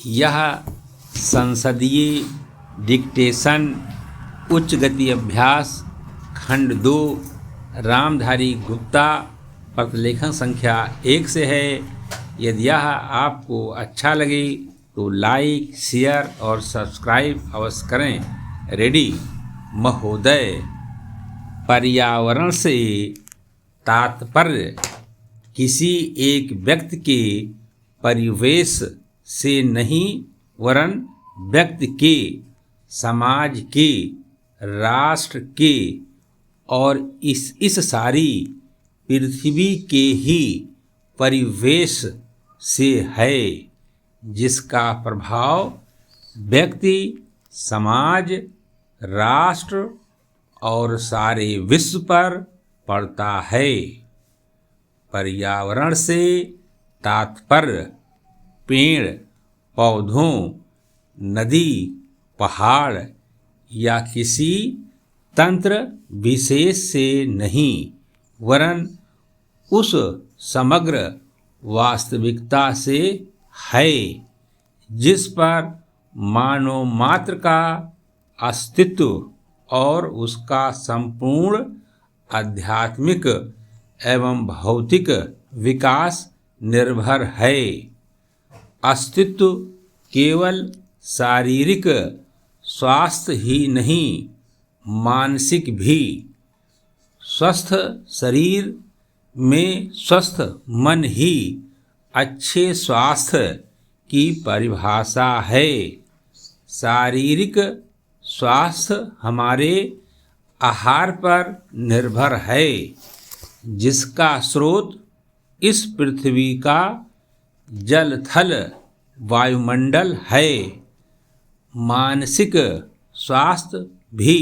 यह संसदीय डिक्टेशन उच्च गति अभ्यास खंड 2 रामधारी गुप्ता प्रतिलेखन संख्या 1 से है। यदि यह आपको अच्छा लगे तो लाइक, शेयर और सब्सक्राइब अवश्य करें। रेडी महोदय। पर्यावरण से तात्पर्य किसी एक व्यक्ति के परिवेश से नहीं वरन व्यक्ति के, समाज के, राष्ट्र के और इस सारी पृथ्वी के ही परिवेश से है, जिसका प्रभाव व्यक्ति, समाज, राष्ट्र और सारे विश्व पर पड़ता है। पर्यावरण से तात्पर्य पेड़ पौधों, नदी, पहाड़ या किसी तंत्र विशेष से नहीं वरन उस समग्र वास्तविकता से है, जिस पर मानव मात्र का अस्तित्व और उसका संपूर्ण आध्यात्मिक एवं भौतिक विकास निर्भर है। अस्तित्व केवल शारीरिक स्वास्थ्य ही नहीं, मानसिक भी। स्वस्थ शरीर में स्वस्थ मन ही अच्छे स्वास्थ्य की परिभाषा है। शारीरिक स्वास्थ्य हमारे आहार पर निर्भर है, जिसका स्रोत इस पृथ्वी का जल थल वायुमंडल है। मानसिक स्वास्थ्य भी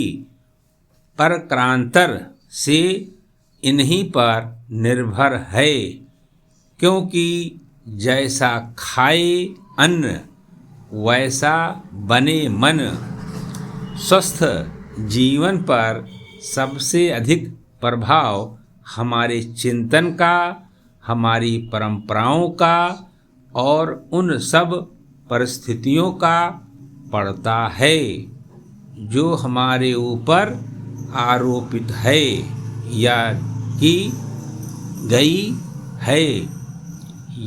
परक्रांतर से इन्हीं पर निर्भर है, क्योंकि जैसा खाए अन्न वैसा बने मन। स्वस्थ जीवन पर सबसे अधिक प्रभाव हमारे चिंतन का, हमारी परंपराओं का और उन सब परिस्थितियों का पड़ता है जो हमारे ऊपर आरोपित है या की गई है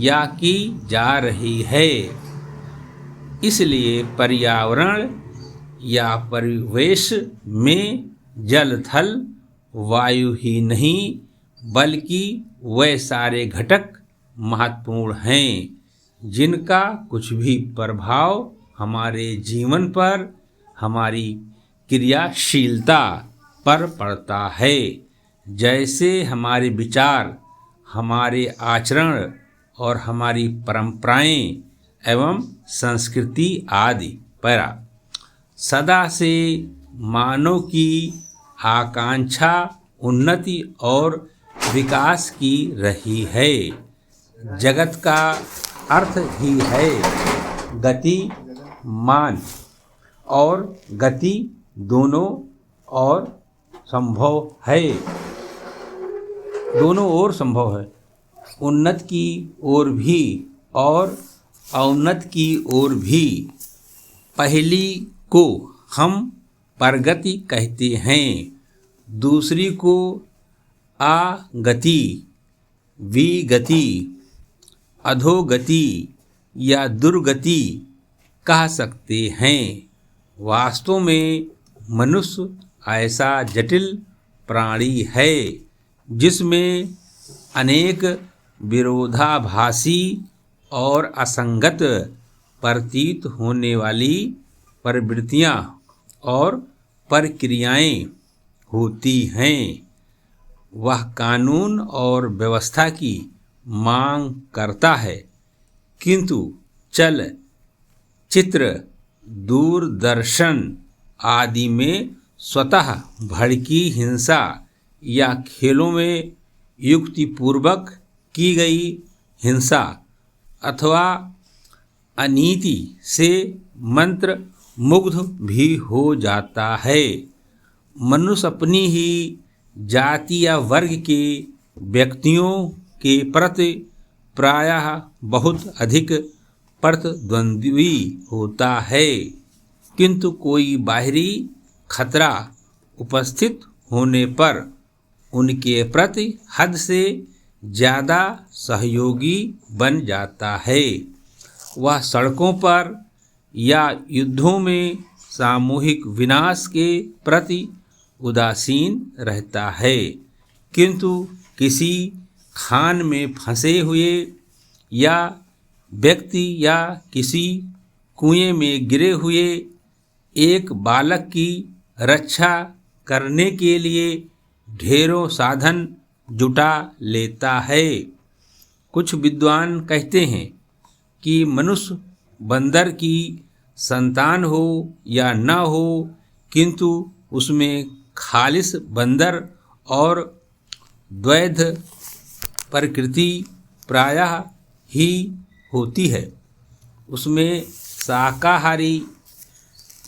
या की जा रही है। इसलिए पर्यावरण या परिवेश में जल थल वायु ही नहीं बल्कि वे सारे घटक महत्वपूर्ण हैं, जिनका कुछ भी प्रभाव हमारे जीवन पर, हमारी क्रियाशीलता पर पड़ता है। जैसे हमारे विचार, हमारे आचरण और हमारी परंपराएं एवं संस्कृति आदि। पैरा सदा से मानव की आकांक्षा उन्नति और विकास की रही है। जगत का अर्थ ही है गति, मान और गति दोनों और संभव है, दोनों ओर संभव है। उन्नत की ओर भी और अवनत की ओर भी। पहली को हम प्रगति कहते हैं, दूसरी को आगति, विगति, अधोगति या दुर्गति कह सकते हैं। वास्तव में मनुष्य ऐसा जटिल प्राणी है जिसमें अनेक विरोधाभासी और असंगत प्रतीत होने वाली प्रवृत्तियां और प्रक्रियाएं होती हैं। वह कानून और व्यवस्था की मांग करता है, किंतु चल चित्र, दूरदर्शन आदि में स्वतः भड़की हिंसा या खेलों में युक्तिपूर्वक की गई हिंसा अथवा अनीति से मंत्र मुग्ध भी हो जाता है। मनुष्य अपनी ही जाति या वर्ग के व्यक्तियों के प्रति प्रायः बहुत अधिक प्रतिद्वंद्वी होता है, किंतु कोई बाहरी खतरा उपस्थित होने पर उनके प्रति हद से ज़्यादा सहयोगी बन जाता है। वह सड़कों पर या युद्धों में सामूहिक विनाश के प्रति उदासीन रहता है, किंतु किसी खान में फंसे हुए या व्यक्ति या किसी कुएं में गिरे हुए एक बालक की रक्षा करने के लिए ढेरों साधन जुटा लेता है। कुछ विद्वान कहते हैं कि मनुष्य बंदर की संतान हो या न हो, किंतु उसमें खालिस बंदर और द्वैध प्रकृति प्रायः ही होती है। उसमें शाकाहारी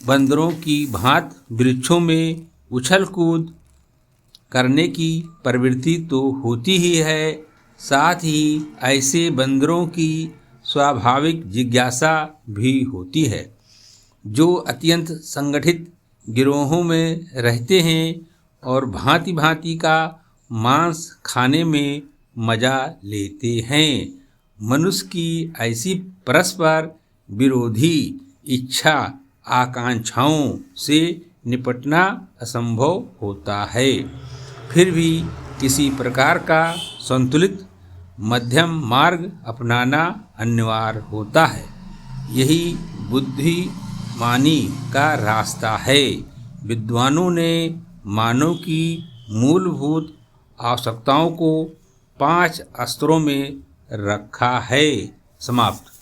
बंदरों की भांति वृक्षों में उछल कूद करने की प्रवृत्ति तो होती ही है, साथ ही ऐसे बंदरों की स्वाभाविक जिज्ञासा भी होती है, जो अत्यंत संगठित गिरोहों में रहते हैं और भांति भांति का मांस खाने में मजा लेते हैं। मनुष्य की ऐसी परस्पर विरोधी इच्छा आकांक्षाओं से निपटना असंभव होता है। फिर भी किसी प्रकार का संतुलित मध्यम मार्ग अपनाना अनिवार्य होता है। यही बुद्धिमानी का रास्ता है। विद्वानों ने मानव की मूलभूत आवश्यकताओं को 5 स्तरों में रखा है। समाप्त।